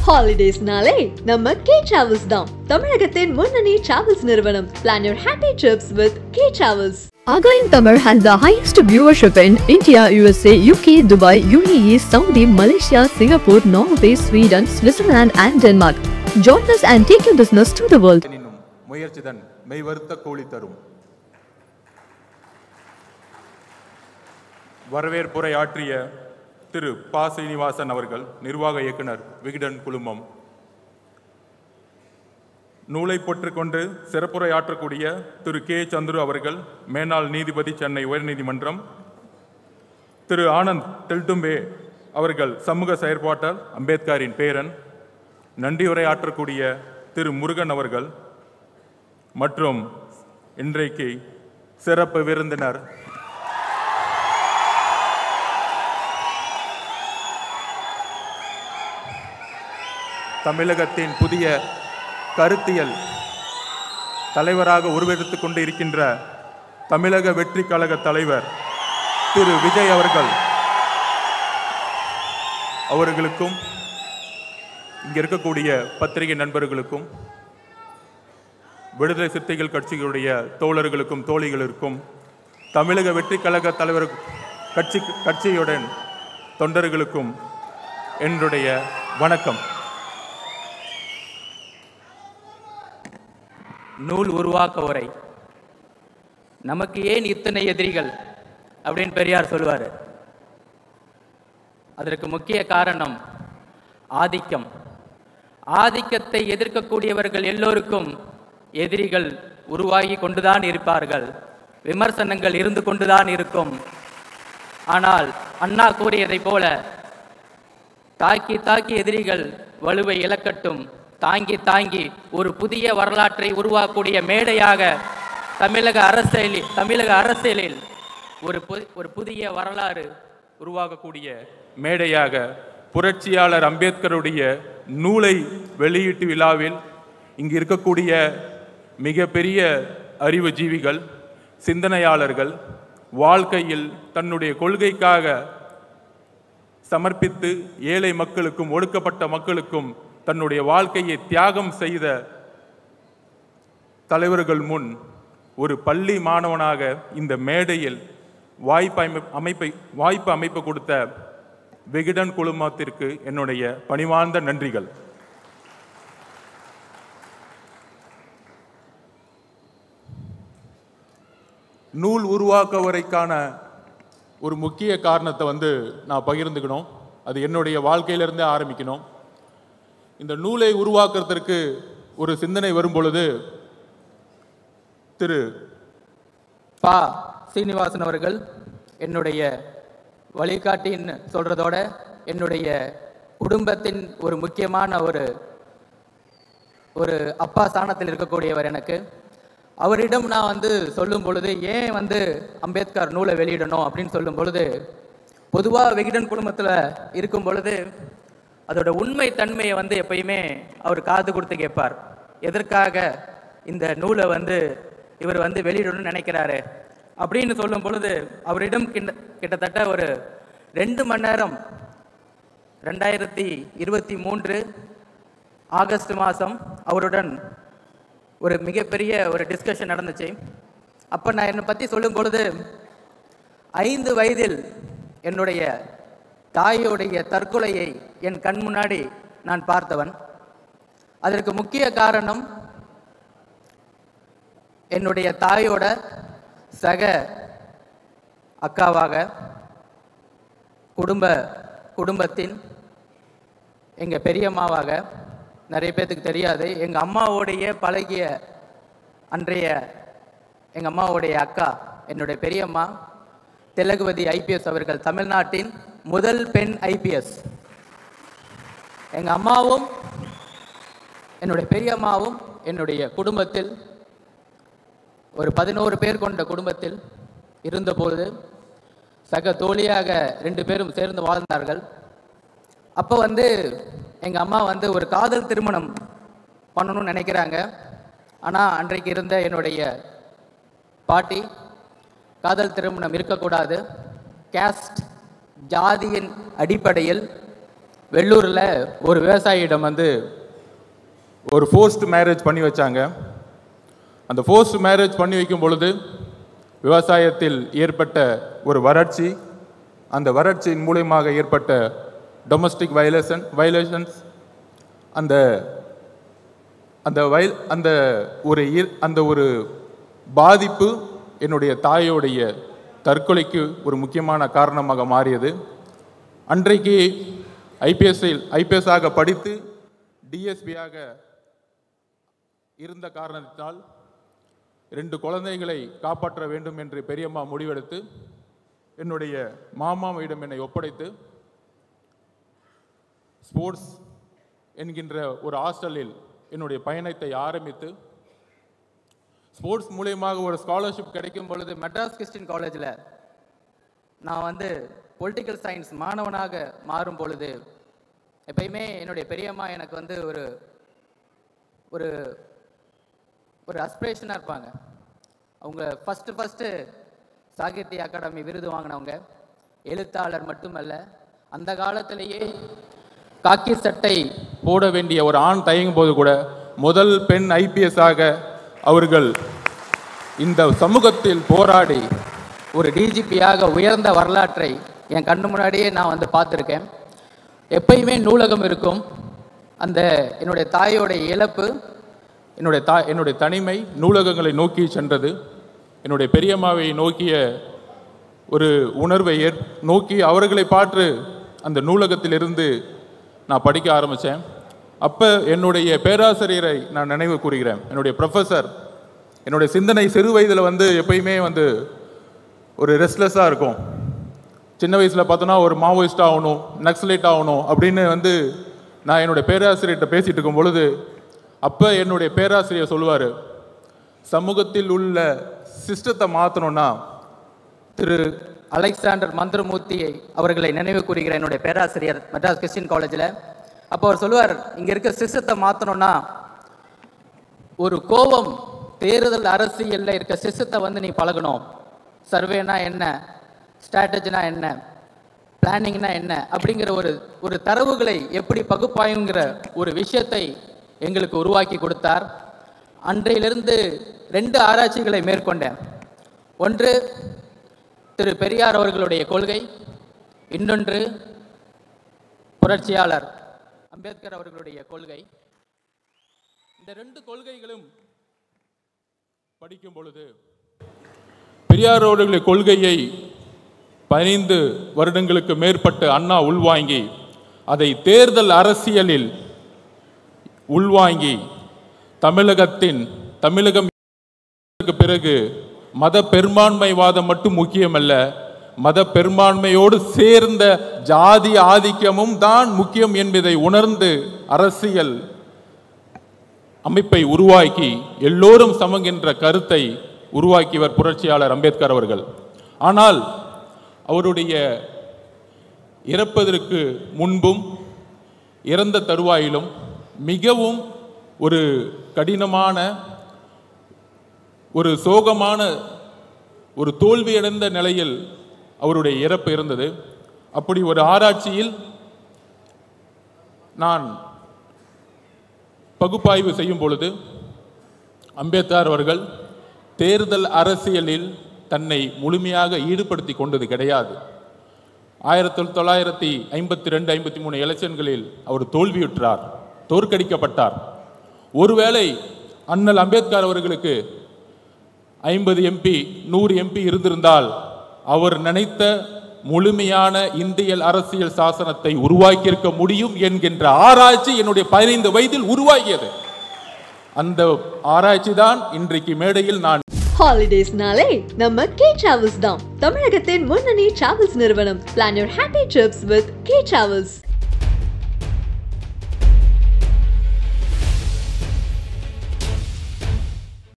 ஹாலிடேஸ்னாலே நம்ம K travels தான். தமிழகத்தின் முன்னணி டிராவல்ஸ் நிறுவனம். Plan your happy trips with K Travels. Again, Tamil has the highest viewership in India, USA, UK, Dubai, UAE, Saudi, Malaysia, Singapore, Norway, Sweden, Switzerland, and Denmark. Join us and take your business to the world. முயற்சிதன் மெய்வருத்த கூலி தரும். வரவேற்புரை ஆற்றிய திரு ப. சீனிவாசன் அவர்கள், நிர்வாக இயக்குனர், விகடன் குழுமம். நூலை பொற்றுக்கொண்டு சிறப்புரை ஆற்றக்கூடிய திரு கே. சந்துரு அவர்கள், மேனாள் நீதிபதி, சென்னை உயர்நீதிமன்றம். திரு ஆனந்த் தெல்டும்பே அவர்கள், சமூக செயற்பாட்டாளர், அம்பேத்கரின் பேரன். நன்றியுரை ஆற்றக்கூடிய திரு முருகன் அவர்கள் மற்றும் இன்றைக்கு சிறப்பு விருந்தினர் தமிழகத்தின் புதிய கருத்தியல் தலைவராக உருவெடுத்துக் கொண்டு இருக்கின்ற தமிழக வெற்றி கழக தலைவர் திரு விஜய் அவர்களுக்கும் இங்கே இருக்கக்கூடிய பத்திரிகை நண்பர்களுக்கும் விடுதலை சிறுத்தைகள் கட்சிகளுடைய தோழர்களுக்கும் தோழிகளுக்கும் தமிழக வெற்றி கழக தலைவர் கட்சியுடன் தொண்டர்களுக்கும் என்னுடைய வணக்கம். நூல் உருவாக்க உரை. நமக்கு ஏன் இத்தனை எதிரிகள் அப்படின்னு பெரியார் சொல்லுவார். அதற்கு முக்கிய காரணம் ஆதிக்கம். ஆதிக்கத்தை எதிர்க்கக்கூடியவர்கள் எல்லோருக்கும் எதிரிகள் உருவாகி கொண்டுதான் இருப்பார்கள், விமர்சனங்கள் இருந்து கொண்டுதான் இருக்கும். ஆனால் அண்ணா கூறியதைப் போல தாக்கி தாக்கி எதிரிகள் வலுவை இழக்கட்டும், தாங்கி தாங்கி ஒரு புதிய வரலாற்றை உருவாக்கக்கூடிய மேடையாக தமிழக அரசியலில் ஒரு புதிய வரலாறு உருவாக்கக்கூடிய மேடையாக புரட்சியாளர் அம்பேத்கருடைய நூலை வெளியீட்டு விழாவில் இங்கு இருக்கக்கூடிய மிகப்பெரிய அறிவுஜீவிகள், சிந்தனையாளர்கள், வாழ்க்கையில் தன்னுடைய கொள்கைக்காக சமர்ப்பித்து ஏழை மக்களுக்கும் ஒடுக்கப்பட்ட மக்களுக்கும் தன்னுடைய வாழ்க்கையை தியாகம் செய்த தலைவர்கள் முன் ஒரு பள்ளி மாணவனாக இந்த மேடையில் வாய்ப்பு அமைப்பு கொடுத்த விகடன் குழுமத்திற்கு என்னுடைய பணிவார்ந்த நன்றிகள். நூல் உருவாக்க வரைக்கான ஒரு முக்கிய காரணத்தை நான் பகிர்ந்துக்கணும். அது என்னுடைய வாழ்க்கையிலிருந்தே ஆரம்பிக்கணும். இந்த நூலை உருவாக்குறதற்கு ஒரு சிந்தனை வரும் பொழுது திரு ப. சீனிவாசன் அவர்கள் என்னுடைய வழிகாட்டின்னு சொல்றதோட என்னுடைய குடும்பத்தின் ஒரு முக்கியமான ஒரு அப்பா ஸ்தானத்தில் இருக்கக்கூடியவர். எனக்கு அவரிடம் நான் சொல்லும் பொழுது ஏன் அம்பேத்கர் நூலை வெளியிடணும் அப்படின்னு சொல்லும் பொழுது, பொதுவாக விகடன் குடும்பத்தில் இருக்கும் பொழுது அதோட உண்மை தன்மையை எப்பயுமே அவர் காது கொடுத்து கேட்பார். எதற்காக இந்த நூலை இவர் வெளியிடணும்னு நினைக்கிறாரு அப்படின்னு சொல்லும் பொழுது அவரிடம் கிட்டத்தட்ட ஒரு 2 மணி நேரம் 2023 ஆகஸ்ட் மாதம் அவருடன் ஒரு மிகப்பெரிய ஒரு டிஸ்கஷன் நடந்துச்சு. அப்போ நான் என்னை பற்றி சொல்லும் பொழுது 5 வயதில் என்னுடைய தாயோடைய தற்கொலையை என் கண் முன்னாடி நான் பார்த்தவன். அதற்கு முக்கிய காரணம் என்னுடைய தாயோட சக அக்காவாக குடும்பத்தின் எங்கள் பெரியம்மாவாக, நிறைய பேர்த்துக்கு தெரியாது, எங்கள் அம்மாவோடைய பழகிய அன்றைய எங்கள் அம்மாவோடைய அக்கா, என்னுடைய பெரியம்மா திலகவதி IPS அவர்கள், தமிழ்நாட்டின் முதல் பெண் IPS. எங்கள் அம்மாவும் என்னுடைய பெரியம்மாவும் என்னுடைய குடும்பத்தில் ஒரு 11 பேர் கொண்ட குடும்பத்தில் இருந்தபோது சக தோழியாக 2 பேரும் சேர்ந்து வாழ்ந்தார்கள். அப்போ எங்கள் அம்மா ஒரு காதல் திருமணம் பண்ணணும்னு நினைக்கிறாங்க. ஆனால் அன்றைக்கு இருந்த என்னுடைய பாட்டி, காதல் திருமணம் இருக்கக்கூடாது, கேஸ்ட் ஜாதியின் அடிப்படையில் வெள்ளூரில் ஒரு விவசாயியிடம் வந்து ஒரு ஃபோர்ஸ்டு மேரேஜ் பண்ணி வச்சாங்க. அந்த ஃபோர்ஸ்டு மேரேஜ் பண்ணி வைக்கும் பொழுது விவசாயத்தில் ஏற்பட்ட ஒரு வறட்சி, அந்த வறட்சியின் மூலமாக ஏற்பட்ட டொமஸ்டிக் வயலேஷன்ஸ், அந்த அந்த ஒரு பாதிப்பு என்னுடைய தாயோடைய தற்கொலைக்கு ஒரு முக்கியமான காரணமாக மாறியது. அன்றைக்கு ஐபிஎஸ்ஸாக படித்து டிஎஸ்பியாக இருந்த காரணத்தினால் 2 குழந்தைகளை காப்பாற்ற வேண்டும் என்று பெரியம்மா முடிவெடுத்து என்னுடைய மாமாவிடம் என்னை ஒப்படைத்து ஸ்போர்ட்ஸ் என்கின்ற ஒரு ஹாஸ்டலில் என்னுடைய பயணத்தை ஆரம்பித்து, ஸ்போர்ட்ஸ் மூலயமாக ஒரு ஸ்காலர்ஷிப் கிடைக்கும் பொழுது மெட்ராஸ் கிறிஸ்டின் காலேஜில் நான் வந்து பொலிட்டிக்கல் சயின்ஸ் மாணவனாக மாறும் பொழுது எப்பயுமே என்னுடைய பெரியம்மா எனக்கு வந்து ஒரு ஒரு ஒரு அஸ்பிரேஷனாக இருப்பாங்க. அவங்க ஃபஸ்ட்டு சாகித்ய அகாடமி விருது வாங்கினவங்க, எழுத்தாளர் மட்டுமல்ல, அந்த காலத்திலேயே காக்கி சட்டை போட வேண்டிய ஒரு ஆண் தயங்கும் போது கூட முதல் பெண் ஐபிஎஸ்ஸாக அவர்கள் இந்த சமூகத்தில் போராடி ஒரு டிஜிபியாக உயர்ந்த வரலாற்றை என் கண்ணு முன்னாடியே நான் வந்து பார்த்துருக்கேன். எப்பயுமே நூலகம் இருக்கும். அந்த என்னுடைய தாயோடைய இழப்பு, என்னுடைய தனிமை நூலகங்களை நோக்கி சென்றது. என்னுடைய பெரியம்மாவை நோக்கிய ஒரு உணர்வை நோக்கி அவர்களை பார்த்து அந்த நூலகத்திலிருந்து நான் படிக்க ஆரம்பித்தேன். அப்போ என்னுடைய பேராசிரியரை நான் நினைவு கூறுகிறேன். என்னுடைய ப்ரொஃபஸர், என்னுடைய சிந்தனை சிறு வயதில் வந்து எப்பயுமே வந்து ஒரு ரெஸ்ட்லெஸ்ஸாக இருக்கும். சின்ன வயசில் பார்த்தோன்னா ஒரு மாவோயிஸ்ட் ஆகணும், நக்சலைட் ஆகணும் அப்படின்னு வந்து நான் என்னுடைய பேராசிரியர்கிட்ட பேசிகிட்டு இருக்கும் பொழுது அப்போ என்னுடைய பேராசிரியர் சொல்லுவார், சமூகத்தில் உள்ள சிஸ்டத்தை மாற்றணும்னா திரு அலெக்சாண்டர் மந்திரமூர்த்தியை அவர்களை நினைவு கூறுகிற என்னுடைய பேராசிரியர் மெட்ராஸ் கிறிஸ்டின் காலேஜில். அப்போ அவர் சொல்லுவார், இங்கே இருக்க சிஸ்டத்தை மாற்றணும்னா ஒரு கோபம் தேர்தல் அரசியலில் இருக்க சிஸ்டத்தை வந்து நீ பழகணும். சர்வேனா என்ன, ஸ்ட்ராட்டஜினா என்ன, பிளானிங்னா என்ன அப்படிங்கிற ஒரு தரவுகளை எப்படி பகுப்பாயுங்கிற ஒரு விஷயத்தை எங்களுக்கு உருவாக்கி கொடுத்தார். அன்றையிலிருந்து 2 ஆராய்ச்சிகளை மேற்கொண்டேன். ஒன்று திரு பெரியார் அவர்களுடைய கொள்கை, இன்னொன்று புரட்சியாளர் அம்பேத்கர் அவர்களுடைய கொள்கை. இந்த 2 கொள்கைகளும் படிக்கும் பொழுது பெரியார் அவர்களுடைய கொள்கையை 15 வருடங்களுக்கு மேற்பட்டு அண்ணா உள்வாங்கி அதை தேர்தல் அரசியலில் உள்வாங்கி தமிழகம் பிறகு மத பெரும்பான்மைவாதம் மட்டும் முக்கியமல்ல, மத பெரும்பான்மையோடு சேர்ந்த ஜாதி ஆதிக்கமும் தான் முக்கியம் என்பதை உணர்ந்து அரசியல் அமைப்பை உருவாக்கி எல்லோரும் சமங்கின்ற கருத்தை உருவாக்கியவர் புரட்சியாளர் அம்பேத்கர் அவர்கள். ஆனால் அவருடைய இறப்பதற்கு முன்பும் இறந்த தருவாயிலும் மிகவும் ஒரு கடினமான, ஒரு சோகமான, ஒரு தோல்வியடைந்த நிலையில் அவருடைய இறப்பு இருந்தது. அப்படி ஒரு ஆராய்ச்சியில் நான் பகுப்பாய்வு செய்யும் பொழுது அம்பேத்கர் அவர்கள் தேர்தல் அரசியலில் தன்னை முழுமையாக ஈடுபடுத்தி கொண்டது கிடையாது. 1952-53 எலெக்ஷன்களில் அவர் தோல்வியுற்றார், தோற்கடிக்கப்பட்டார். ஒருவேளை அண்ணல் அம்பேத்கர் அவர்களுக்கு 50 MP 100 MP இருந்திருந்தால் அவர் நினைத்த முழுமையான இந்திய அரசியல் சாசனத்தை உருவாக்கியிருக்க முடியும் என்கின்ற ஆராய்ச்சி என்னுடைய 15 வயதில் உருவாகியது. அந்த ஆராய்ச்சி தான் இன்றைக்கு மேடையில் நான். ஹாலிடேஸ்னாலே நம்ம கே டிராவல்ஸ் தான் தமிழகத்தின் முன்னணி டிராவல்ஸ் நிறுவனம். Plan your happy trips with K Travels.